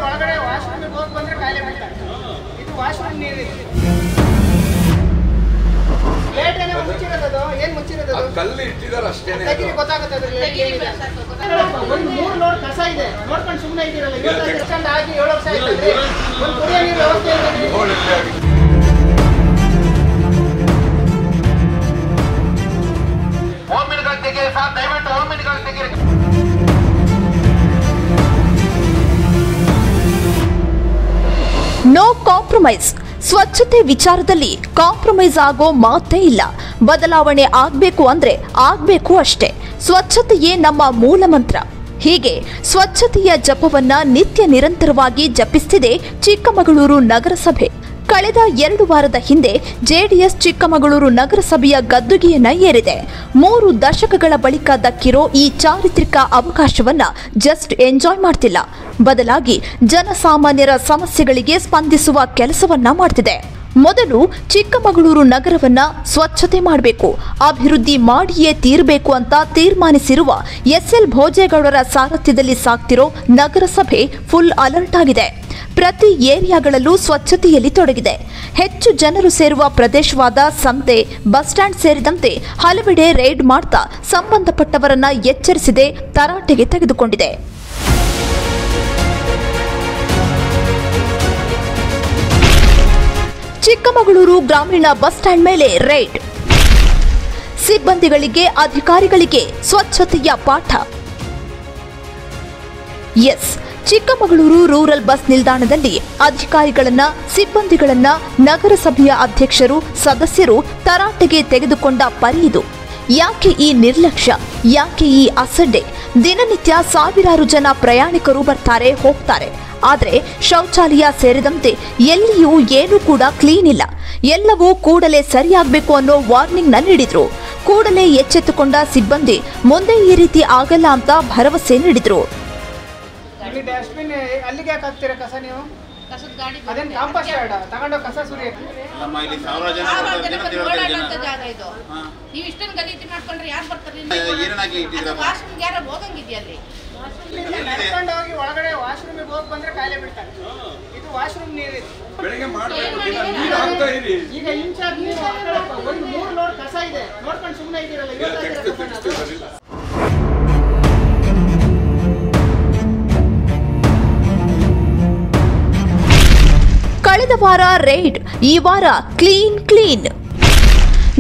ಒಳಗಡೆ ವಾಶ್ರೂಮಿಗೆ ಹೋಗಿ ಬಂದ್ರೆ ಕಾಯಿಲೆ ಬೀಳ್ತಾರೆ. ಇದು ವಾಶ್ರೂಮ್ ನೀರು. ಪ್ಲೇಟ್ ಏನೋ ಮುಚ್ಚಿರೋದು, ಏನು ಮುಚ್ಚಿರೋದು? ಕಲ್ಲು ಇಟ್ಟಿದ್ದಾರೆ ಅಷ್ಟೇ. ಗೊತ್ತಾಗುತ್ತೆ ಒಂದು 3 ಲೋಡ್ ಕಸ ಇದೆ, ನೋಡ್ಕೊಂಡು ಸುಮ್ಮನೆ ಇದ್ದೀರಲ್ಲ. ಇವತ್ತು ಆಗಿ 7 ವರ್ಷ ಆಯ್ತು. ಒಂದು ಕುಡಿಯೋ ನೀರು ವ್ಯವಸ್ಥೆ ಇದೆ. ಹೋಮಿನ್ಗಳು ತೆಗೀರಿ ಸರ್, ದಯವಿಟ್ಟು ಹೋಮಿನ್ಗಳು ತೆಗೀರಿ. No compromise. ಸ್ವಚ್ಛತೆ ವಿಚಾರದಲ್ಲಿ ಕಾಂಪ್ರಮೈಸ್ ಆಗೋ ಮಾತೇ ಇಲ್ಲ. ಬದಲಾವಣೆ ಆಗಬೇಕು ಅಂದ್ರೆ ಆಗಬೇಕು ಅಷ್ಟೇ. ಸ್ವಚ್ಛತೆಯೇ ನಮ್ಮ ಮೂಲ ಮಂತ್ರ. ಹೀಗೆ ಸ್ವಚ್ಛತೆಯ ಜಪವನ್ನ ನಿತ್ಯ ನಿರಂತರವಾಗಿ ಜಪಿಸುತ್ತಿದೆ ಚಿಕ್ಕಮಗಳೂರು ನಗರಸಭೆ. ಕಳೆದ 2 ವಾರದ ಹಿಂದೆ ಜೆಡಿಎಸ್ ಚಿಕ್ಕಮಗಳೂರು ನಗರಸಭೆಯ ಗದ್ದುಗೆಯನ್ನ ಏರಿದೆ. 3 ದಶಕಗಳ ಬಳಿಕ ದಕ್ಕಿರೋ ಈ ಚಾರಿತ್ರಿಕ ಅವಕಾಶವನ್ನ ಜಸ್ಟ್ ಎಂಜಾಯ್ ಮಾಡ್ತಿಲ್ಲ, ಬದಲಾಗಿ ಜನಸಾಮಾನ್ಯರ ಸಮಸ್ಯೆಗಳಿಗೆ ಸ್ಪಂದಿಸುವ ಕೆಲಸವನ್ನ ಮಾಡ್ತಿದೆ. ಮೊದಲು ಚಿಕ್ಕಮಗಳೂರು ನಗರವನ್ನ ಸ್ವಚ್ಛತೆ ಮಾಡಬೇಕು, ಅಭಿವೃದ್ಧಿ ಮಾಡಿಯೇ ತೀರಬೇಕು ಅಂತ ತೀರ್ಮಾನಿಸಿರುವ ಎಸ್ಎಲ್ ಭೋಜೇಗೌಡರ ಸಾರಥ್ಯದಲ್ಲಿ ಸಾಗ್ತಿರೋ ನಗರಸಭೆ ಫುಲ್ ಅಲರ್ಟ್ ಆಗಿದೆ. ಪ್ರತಿ ಏರಿಯಾಗಳಲ್ಲೂ ಸ್ವಚ್ಛತೆಯಲ್ಲಿ ತೊಡಗಿದೆ. ಹೆಚ್ಚು ಜನರು ಸೇರುವ ಪ್ರದೇಶವಾದ ಸಂತೆ, ಬಸ್ ಸ್ಟ್ಯಾಂಡ್ ಸೇರಿದಂತೆ ಹಲವೆಡೆ ರೈಡ್ ಮಾಡ್ತಾ ಸಂಬಂಧಪಟ್ಟವರನ್ನ ಎಚ್ಚರಿಸದೆ ತರಾಟೆಗೆ ತೆಗೆದುಕೊಂಡಿದೆ. ಚಿಕ್ಕಮಗಳೂರು ಗ್ರಾಮೀಣ ಬಸ್ ಸ್ಟ್ಯಾಂಡ್ ಮೇಲೆ ರೈಡ್. ಸಿಬ್ಬಂದಿಗಳಿಗೆ, ಅಧಿಕಾರಿಗಳಿಗೆ ಸ್ವಚ್ಛತೆಯ ಪಾಠ. ಎಸ್, ಚಿಕ್ಕಮಗಳೂರು ರೂರಲ್ ಬಸ್ ನಿಲ್ದಾಣದಲ್ಲಿ ಅಧಿಕಾರಿಗಳನ್ನ, ಸಿಬ್ಬಂದಿಗಳನ್ನ ನಗರಸಭೆಯ ಅಧ್ಯಕ್ಷರು, ಸದಸ್ಯರು ತರಾಟೆಗೆ ತೆಗೆದುಕೊಂಡ ಪರಿ ಇದು. ಯಾಕೆ ಈ ನಿರ್ಲಕ್ಷ್ಯ? ಯಾಕೆ ಈ ಅಸಡ್ಡೆ? ದಿನನಿತ್ಯ ಸಾವಿರಾರು ಜನ ಪ್ರಯಾಣಿಕರು ಬರ್ತಾರೆ, ಹೋಗ್ತಾರೆ. ಆದರೆ ಶೌಚಾಲಯ ಸೇರಿದಂತೆ ಎಲ್ಲಿಯೂ ಏನೂ ಕೂಡ ಕ್ಲೀನ್ ಇಲ್ಲ. ಎಲ್ಲವೂ ಕೂಡಲೇ ಸರಿಯಾಗಬೇಕು ಅನ್ನೋ ವಾರ್ನಿಂಗ್ ನ ನೀಡಿದ್ರು. ಕೂಡಲೇ ಎಚ್ಚೆತ್ತುಕೊಂಡ ಸಿಬ್ಬಂದಿ ಮುಂದೆ ಈ ರೀತಿ ಆಗಲ್ಲ ಅಂತ ಭರವಸೆ ನೀಡಿದ್ರು. ಡಸ್ಟ್ಬಿನ್ ಅಲ್ಲಿಗೆ ಯಾಕೆ ಹಾಕ್ತೀರಾ ಕಸ ನೀವು? ಅದೇನು ಕಾಂಪೋಸ್ಟ್ ಯಾರ್ಡ್ ತಗೊಂಡು ಕಸ ಸುರಿ. ನಮ್ಮ ಇಲ್ಲಿ ಸಾವಿರ ಜನ ಜಾಗ ಇದು. ನೀವು ಇಷ್ಟೊಂದು ಗಲೀಜು ಮಾಡ್ಕೊಂಡ್ರೆ ಯಾರು ಬರ್ತಾರೆ? ಏನಾಗಿ ಇಟ್ಟಿದ್ದೀರಾ? ವಾಶ್ರೂಮ್ಗೆ ಯಾರೋ ಹೋಗಂಗಿದೆಯಾ ಅಲ್ಲಿ? ನಡ್ಕೊಂಡು ಹೋಗಿ ಒಳಗಡೆ ವಾಶ್ರೂಮಿಗೆ ಹೋಗಿ ಬಂದ್ರೆ ಕಾಯಿಲೆ ಬೀಳ್ತಾರೆ. ಇದು ವಾಶ್ರೂಮ್ ನೀರು. ಬೆಳಗ್ಗೆ ಮಾಡ್ತಾ ಇರಿ. ಈಗ ಇನ್ಚಾರ್ಜ್ ನೀವು ಒಂದು 3 ಲೋಡ್ ಕಸ ಇದೆ, ನೋಡ್ಕೊಂಡು ಸುಮ್ಮನೆ ಇದ್ದೀರಲ್ಲ. ಕಳೆದ ವಾರ ರೈಡ್, ಈ ವಾರ ಕ್ಲೀನ್.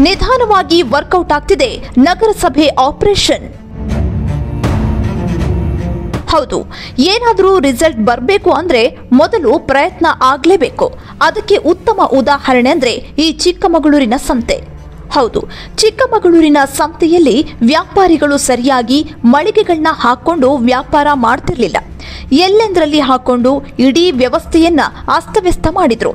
ನಿಧಾನವಾಗಿ ವರ್ಕೌಟ್ ಆಗ್ತಿದೆ ನಗರಸಭೆ ಆಪರೇಷನ್. ಹೌದು, ಏನಾದರೂ ರಿಸಲ್ಟ್ ಬರಬೇಕು ಅಂದ್ರೆ ಮೊದಲು ಪ್ರಯತ್ನ ಆಗಲೇಬೇಕು. ಅದಕ್ಕೆ ಉತ್ತಮ ಉದಾಹರಣೆ ಅಂದ್ರೆ ಈ ಚಿಕ್ಕಮಗಳೂರಿನ ಸಂತೆ. ಹೌದು, ಚಿಕ್ಕಮಗಳೂರಿನ ಸಂತೆಯಲ್ಲಿ ವ್ಯಾಪಾರಿಗಳು ಸರಿಯಾಗಿ ಮಳಿಗೆಗಳನ್ನ ಹಾಕೊಂಡು ವ್ಯಾಪಾರ ಮಾಡ್ತಿರ್ಲಿಲ್ಲ. ಎಲ್ಲೆಂದರಲ್ಲಿ ಹಾಕೊಂಡು ಇಡೀ ವ್ಯವಸ್ಥೆಯನ್ನ ಅಸ್ತವ್ಯಸ್ತ ಮಾಡಿದ್ರು.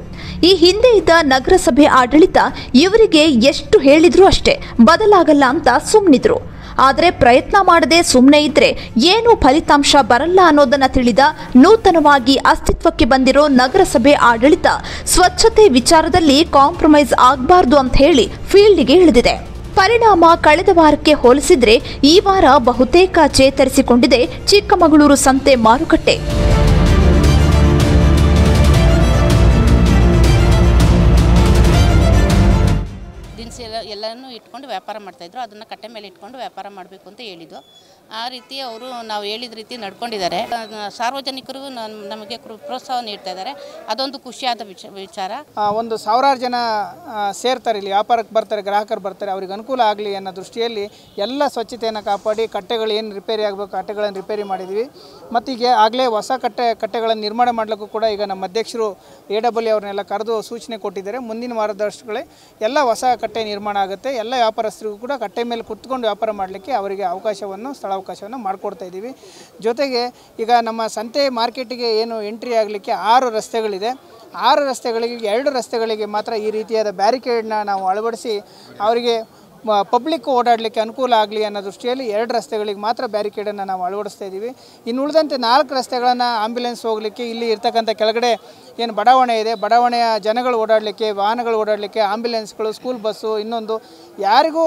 ಈ ಹಿಂದೆ ಇದ್ದ ನಗರಸಭೆ ಆಡಳಿತ ಇವರಿಗೆ ಎಷ್ಟು ಹೇಳಿದ್ರು ಅಷ್ಟೇ, ಬದಲಾಗಲ್ಲ ಅಂತ ಸುಮ್ಮನಿದ್ರು. ಆದರೆ ಪ್ರಯತ್ನ ಮಾಡದೆ ಸುಮ್ಮನೆ ಇದ್ರೆ ಏನು ಫಲಿತಾಂಶ ಬರಲ್ಲ ಅನ್ನೋದನ್ನ ತಿಳಿದ ನೂತನವಾಗಿ ಅಸ್ತಿತ್ವಕ್ಕೆ ಬಂದಿರೋ ನಗರಸಭೆ ಆಡಳಿತ ಸ್ವಚ್ಛತೆ ವಿಚಾರದಲ್ಲಿ ಕಾಂಪ್ರಮೈಸ್ ಆಗಬಾರ್ದು ಅಂತ ಹೇಳಿ ಫೀಲ್ಡ್ಗೆ ಇಳಿದಿದೆ. ಪರಿಣಾಮ ಕಳೆದ ವಾರಕ್ಕೆ ಹೋಲಿಸಿದ್ರೆ ಈ ವಾರ ಬಹುತೇಕ ಚೇತರಿಸಿಕೊಂಡಿದೆ ಚಿಕ್ಕಮಗಳೂರು ಸಂತೆ ಮಾರುಕಟ್ಟೆ. ಎಲ್ಲನೂ ಇಟ್ಕೊಂಡು ವ್ಯಾಪಾರ ಮಾಡ್ತಾಯಿದ್ರು. ಅದನ್ನು ಕಟ್ಟೆ ಮೇಲೆ ಇಟ್ಕೊಂಡು ವ್ಯಾಪಾರ ಮಾಡಬೇಕು ಅಂತ ಹೇಳಿದ್ದು. ಆ ರೀತಿ ಅವರು ನಾವು ಹೇಳಿದ ರೀತಿ ನಡ್ಕೊಂಡಿದ್ದಾರೆ. ಸಾರ್ವಜನಿಕರು ನಮಗೆ ಪ್ರೋತ್ಸಾಹ ನೀಡ್ತಾ ಇದ್ದಾರೆ. ಅದೊಂದು ಖುಷಿಯಾದ ವಿಚಾರ. ಒಂದು ಸಾವಿರಾರು ಜನ ಸೇರ್ತಾರೆ, ಇಲ್ಲಿ ವ್ಯಾಪಾರಕ್ಕೆ ಬರ್ತಾರೆ, ಗ್ರಾಹಕರು ಬರ್ತಾರೆ, ಅವ್ರಿಗೆ ಅನುಕೂಲ ಆಗಲಿ ಅನ್ನೋ ದೃಷ್ಟಿಯಲ್ಲಿ ಎಲ್ಲ ಸ್ವಚ್ಛತೆಯನ್ನು ಕಾಪಾಡಿ ಕಟ್ಟೆಗಳು ಏನು ರಿಪೇರಿ ಆಗಬೇಕು ಕಟ್ಟೆಗಳನ್ನು ರಿಪೇರಿ ಮಾಡಿದ್ವಿ. ಮತ್ತು ಈಗ ಆಗಲೇ ಹೊಸ ಕಟ್ಟೆಗಳನ್ನು ನಿರ್ಮಾಣ ಮಾಡಲಿಕ್ಕೂ ಕೂಡ ಈಗ ನಮ್ಮ ಅಧ್ಯಕ್ಷರು AW ಅವ್ರನ್ನೆಲ್ಲ ಕರೆದು ಸೂಚನೆ ಕೊಟ್ಟಿದ್ದಾರೆ. ಮುಂದಿನ ವಾರದಷ್ಟುಗಳೇ ಎಲ್ಲ ಹೊಸ ಕಟ್ಟೆ ನಿರ್ಮಾಣ ಆಗುತ್ತೆ. ಎಲ್ಲ ವ್ಯಾಪಾರಸ್ಥರಿಗೂ ಕೂಡ ಕಟ್ಟೆ ಮೇಲೆ ಕುತ್ಕೊಂಡು ವ್ಯಾಪಾರ ಮಾಡಲಿಕ್ಕೆ ಅವರಿಗೆ ಸ್ಥಳಾವಕಾಶವನ್ನು ಮಾಡಿಕೊಡ್ತಾ ಇದ್ದೀವಿ. ಜೊತೆಗೆ ಈಗ ನಮ್ಮ ಸಂತೆ ಮಾರ್ಕೆಟಿಗೆ ಏನು ಎಂಟ್ರಿ ಆಗಲಿಕ್ಕೆ 6 ರಸ್ತೆಗಳಿದೆ. 6 ರಸ್ತೆಗಳಿಗೆ 2 ರಸ್ತೆಗಳಿಗೆ ಮಾತ್ರ ಈ ರೀತಿಯಾದ ಬ್ಯಾರಿಕೇಡ್ನ ನಾವು ಅಳವಡಿಸಿ ಅವರಿಗೆ ಪಬ್ಲಿಕ್ ಓಡಾಡಲಿಕ್ಕೆ ಅನುಕೂಲ ಆಗಲಿ ಅನ್ನೋ ದೃಷ್ಟಿಯಲ್ಲಿ 2 ರಸ್ತೆಗಳಿಗೆ ಮಾತ್ರ ಬ್ಯಾರಿಕೇಡನ್ನು ನಾವು ಅಳವಡಿಸ್ತಾ ಇದ್ದೀವಿ. ಇನ್ನು ಉಳಿದಂತೆ 4 ರಸ್ತೆಗಳನ್ನು ಆಂಬ್ಯುಲೆನ್ಸ್ ಹೋಗಲಿಕ್ಕೆ ಇಲ್ಲಿ ಇರ್ತಕ್ಕಂಥ ಕೆಳಗಡೆ ಏನು ಬಡಾವಣೆ ಇದೆ, ಬಡಾವಣೆಯ ಜನಗಳು ಓಡಾಡಲಿಕ್ಕೆ, ವಾಹನಗಳು ಓಡಾಡಲಿಕ್ಕೆ, ಆಂಬ್ಯುಲೆನ್ಸ್ಗಳು, ಸ್ಕೂಲ್ ಬಸ್ಸು, ಇನ್ನೊಂದು ಯಾರಿಗೂ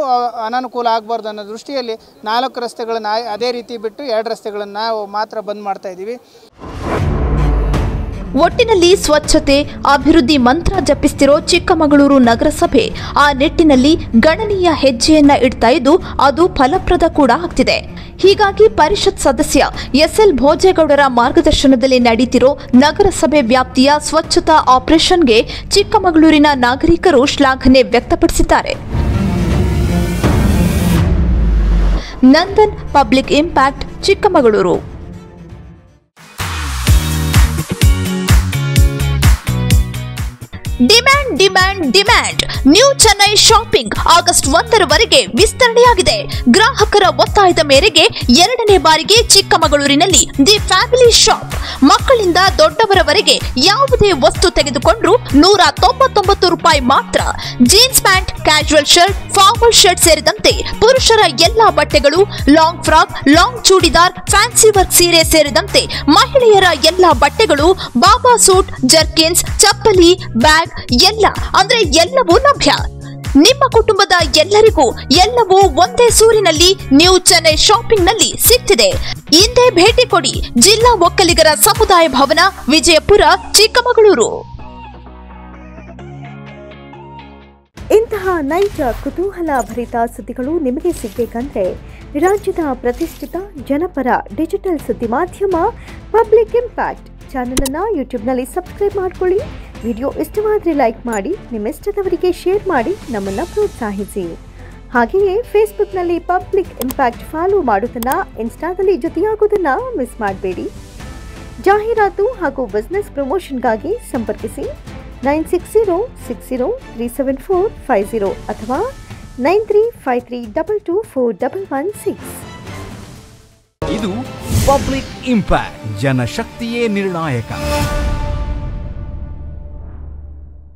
ಅನಾನುಕೂಲ ಆಗಬಾರ್ದು ಅನ್ನೋ ದೃಷ್ಟಿಯಲ್ಲಿ 4 ರಸ್ತೆಗಳನ್ನು ಅದೇ ರೀತಿ ಬಿಟ್ಟು 2 ರಸ್ತೆಗಳನ್ನು ನಾವು ಮಾತ್ರ ಬಂದ್ ಮಾಡ್ತಾ ಇದ್ದೀವಿ. ಒಟ್ಟಿನಲ್ಲಿ ಸ್ವಚ್ಛತೆ ಅಭಿವೃದ್ಧಿ ಮಂತ್ರ ಜಪಿಸ್ತಿರೋ ಚಿಕ್ಕಮಗಳೂರು ನಗರಸಭೆ ಆ ನಿಟ್ಟಿನಲ್ಲಿ ಗಣನೀಯ ಹೆಜ್ಜೆಯನ್ನ ಇಡ್ತಾ ಇದ್ದು ಅದು ಫಲಪ್ರದ ಕೂಡ ಆಗ್ತಿದೆ. ಹೀಗಾಗಿ ಪರಿಷತ್ ಸದಸ್ಯ ಎಸ್ಎಲ್ ಭೋಜೇಗೌಡರ ಮಾರ್ಗದರ್ಶನದಲ್ಲಿ ನಡೀತಿರೋ ನಗರಸಭೆ ವ್ಯಾಪ್ತಿಯ ಸ್ವಚ್ಛತಾ ಆಪರೇಷನ್ಗೆ ಚಿಕ್ಕಮಗಳೂರಿನ ನಾಗರಿಕರು ಶ್ಲಾಘನೆ ವ್ಯಕ್ತಪಡಿಸಿದ್ದಾರೆ. Nandan, public impact, Chikkamagaluru. Demand demand demand new Chennai shopping August 1ರವರೆಗೆ ವಿಸ್ತರಣೆಯಾಗಿದೆ. ಗ್ರಾಹಕರ ಒತ್ತಾಯದ ಮೇರೆಗೆ 2ನೇ ಬಾರಿಗೆ ಚಿಕ್ಕಮಗಳೂರಿನಲ್ಲಿ ದಿ ಫ್ಯಾಮಿಲಿ ಶಾಪ್. ಮಕ್ಕಳಿಂದ ದೊಡ್ಡವರವರೆಗೆ ಯಾವುದೇ ವಸ್ತು ತೆಗೆದುಕೊಂಡ್ರು ₹199 ಮಾತ್ರ. Jeans pant, casual shirt, formal shirt ಸೇರಿದಂತೆ ಪುರುಷರ ಎಲ್ಲಾ ಬಟ್ಟೆಗಳು, long frock, long churidar, fancy work ಸೀರೆ ಸೇರಿದಂತೆ ಮಹಿಳೆಯರ ಎಲ್ಲಾ ಬಟ್ಟೆಗಳು, ಬಾಬಾ ಸೂಟ್, ಜರ್ಕಿನ್ಸ್, ಚಪ್ಪಲಿ, ಬ್ಯಾಗ್ ಎಲ್ಲ ಅಂದ್ರೆ ಎಲ್ಲವೂ ಲಭ್ಯ. ನಿಮ್ಮ ಕುಟುಂಬದ ಎಲ್ಲರಿಗೂ ಎಲ್ಲವೂ ಒಂದೇ ಸೂರಿನಲ್ಲಿ ನ್ಯೂ ಚೆನ್ನೈ ಶಾಪಿಂಗ್ ನಲ್ಲಿ ಸಿಗ್ತಿದೆ. ಇಂದೇ ಭೇಟಿ ಕೊಡಿ. ಜಿಲ್ಲಾ ಒಕ್ಕಲಿಗರ ಸಮುದಾಯ ಭವನ, ವಿಜಯಪುರ, ಚಿಕ್ಕಮಗಳೂರು. ಇಂತಹ ನೈಜ ಕುತೂಹಲ ಭರಿತ ಸುದ್ದಿಗಳು ನಿಮಗೆ ಸಿಗಬೇಕಂದ್ರೆ ರಾಜ್ಯದ ಪ್ರತಿಷ್ಠಿತ ಜನಪರ ಡಿಜಿಟಲ್ ಸುದ್ದಿ ಮಾಧ್ಯಮ ಪಬ್ಲಿಕ್ ಇಂಪ್ಯಾಕ್ಟ್ ಚಾನೆಲ್ ಅನ್ನು ಯೂಟ್ಯೂಬ್ನಲ್ಲಿ ಸಬ್ಸ್ಕ್ರೈಬ್ ಮಾಡಿಕೊಳ್ಳಿ. ವಿಡಿಯೋ ಇಷ್ಟವಾದರೆ ಲೈಕ್ ಮಾಡಿ, ನಿಮ್ಮ ಇಷ್ಟದವರಿಗೆ ಶೇರ್ ಮಾಡಿ ನಮ್ಮನ್ನು ಪ್ರೋತ್ಸಾಹಿಸಿ. ಹಾಗೆಯೇ ಫೇಸ್ಬುಕ್ನಲ್ಲಿ ಪಬ್ಲಿಕ್ ಇಂಪ್ಯಾಕ್ಟ್ ಫಾಲೋ ಮಾಡೋದನ್ನು, ಇನ್ಸ್ಟಾದಲ್ಲಿ ಜೊತೆಯಾಗೋದನ್ನು ಮಿಸ್ ಮಾಡಬೇಡಿ. ಜಾಹೀರಾತು ಹಾಗೂ ಬಿಸ್ನೆಸ್ ಪ್ರಮೋಷನ್ಗಾಗಿ ಸಂಪರ್ಕಿಸಿ 9606037450 ಅಥವಾ 9353224116. ಇದು ಪಬ್ಲಿಕ್ ಇಂಪ್ಯಾಕ್ಟ್, ಜನಶಕ್ತಿಯೇ ನಿರ್ಣಾಯಕ.